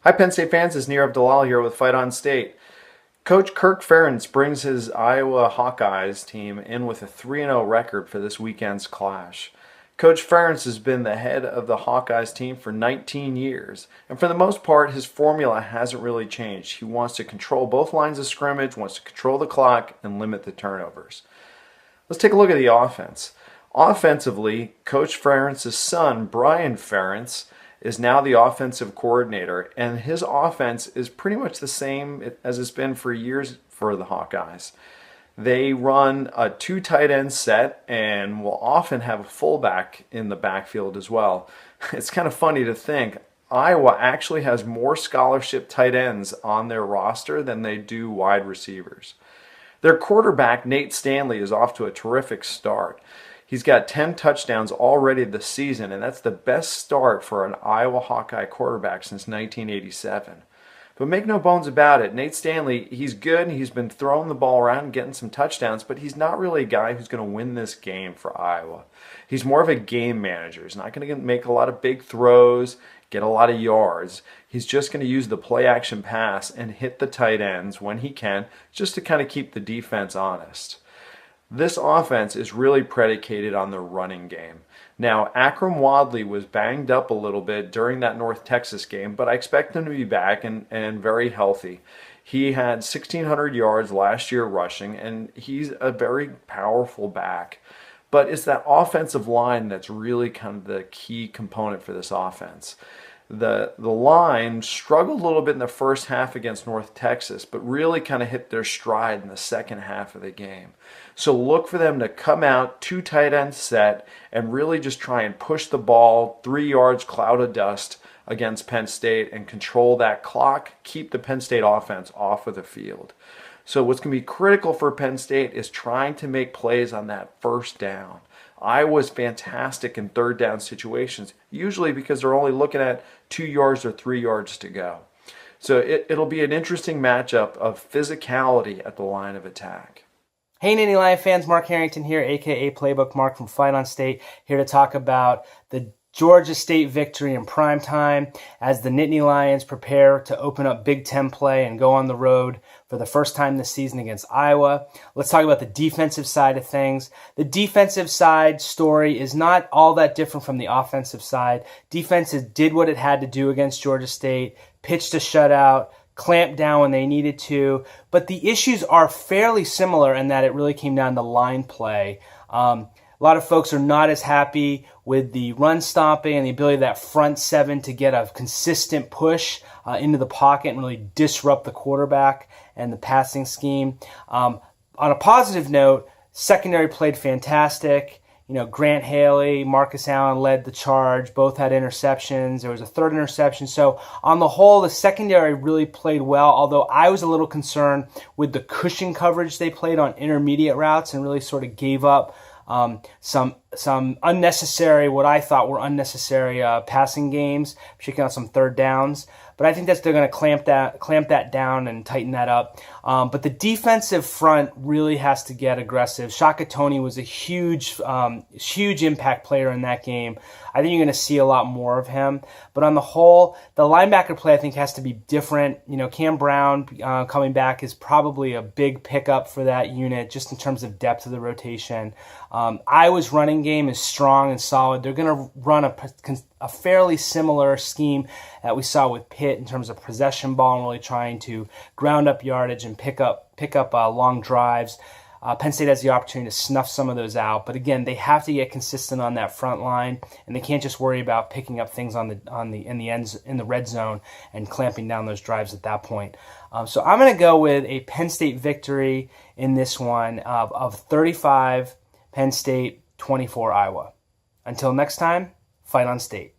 Hi, Penn State fans. It's Nirav Dalal here with Fight on State. Coach Kirk Ferentz brings his Iowa Hawkeyes team in with a 3-0 record for this weekend's clash. Coach Ferentz has been the head of the Hawkeyes team for 19 years, and for the most part, his formula hasn't really changed. He wants to control both lines of scrimmage, wants to control the clock, and limit the turnovers. Let's take a look at the offense. Offensively, Coach Ferentz's son, Brian Ferentz, is now the offensive coordinator, and his offense is pretty much the same as it's been for years for the Hawkeyes. They run a 2 tight end set and will often have a fullback in the backfield as well. It's kind of funny to think Iowa actually has more scholarship tight ends on their roster than they do wide receivers. Their quarterback, Nate Stanley, is off to a terrific start. He's got 10 touchdowns already this season, and that's the best start for an Iowa Hawkeye quarterback since 1987. But make no bones about it, Nate Stanley, he's good, and he's been throwing the ball around and getting some touchdowns, but he's not really a guy who's going to win this game for Iowa. He's more of a game manager. He's not going to make a lot of big throws, get a lot of yards. He's just going to use the play-action pass and hit the tight ends when he can, just to kind of keep the defense honest. This offense is really predicated on the running game. Now, Akram Wadley was banged up a little bit during that North Texas game, but I expect him to be back and very healthy. He had 1,600 yards last year rushing, and he's a very powerful back. But it's that offensive line that's really kind of the key component for this offense. The line struggled a little bit in the first half against North Texas, but really kind of hit their stride in the second half of the game. So look for them to come out 2 tight end set and really just try and push the ball 3 yards cloud of dust against Penn State and control that clock, keep the Penn State offense off of the field. So what's going to be critical for Penn State is trying to make plays on that first down. Iowa's fantastic in third down situations, usually because they're only looking at 2 yards or 3 yards to go. So it'll be an interesting matchup of physicality at the line of attack. Hey Nittany Lions fans, Mark Harrington here, aka PlaybookMark from Fight on State, here to talk about the Georgia State victory in prime time as the Nittany Lions prepare to open up Big Ten play and go on the road for the first time this season against Iowa. Let's talk about the defensive side of things. The defensive side story is not all that different from the offensive side. Defenses did what it had to do against Georgia State, pitched a shutout, clamped down when they needed to, but the issues are fairly similar in that it really came down to line play. A lot of folks are not as happy with the run stopping and the ability of that front seven to get a consistent push into the pocket and really disrupt the quarterback and the passing scheme. On a positive note, secondary played fantastic. You know, Grant Haley, Marcus Allen led the charge. Both had interceptions. There was a third interception. So on the whole, the secondary really played well, although I was a little concerned with the cushion coverage they played on intermediate routes and really sort of gave up some unnecessary, what I thought were unnecessary passing games, particularly on some third downs. But I think they're going to clamp that down and tighten that up. But the defensive front really has to get aggressive. Shaka Toney was a huge impact player in that game. I think you're going to see a lot more of him. But on the whole, the linebacker play I think has to be different. You know, Cam Brown coming back is probably a big pickup for that unit, just in terms of depth of the rotation. Iowa's running game is strong and solid. They're going to run a fairly similar scheme that we saw with Pitt in terms of possession ball and really trying to ground up yardage and pick up long drives. Penn State has the opportunity to snuff some of those out, but again, they have to get consistent on that front line, and they can't just worry about picking up things in the red zone and clamping down those drives at that point. So I'm going to go with a Penn State victory in this one of 35 Penn State, 24 Iowa. Until next time, Fight on State.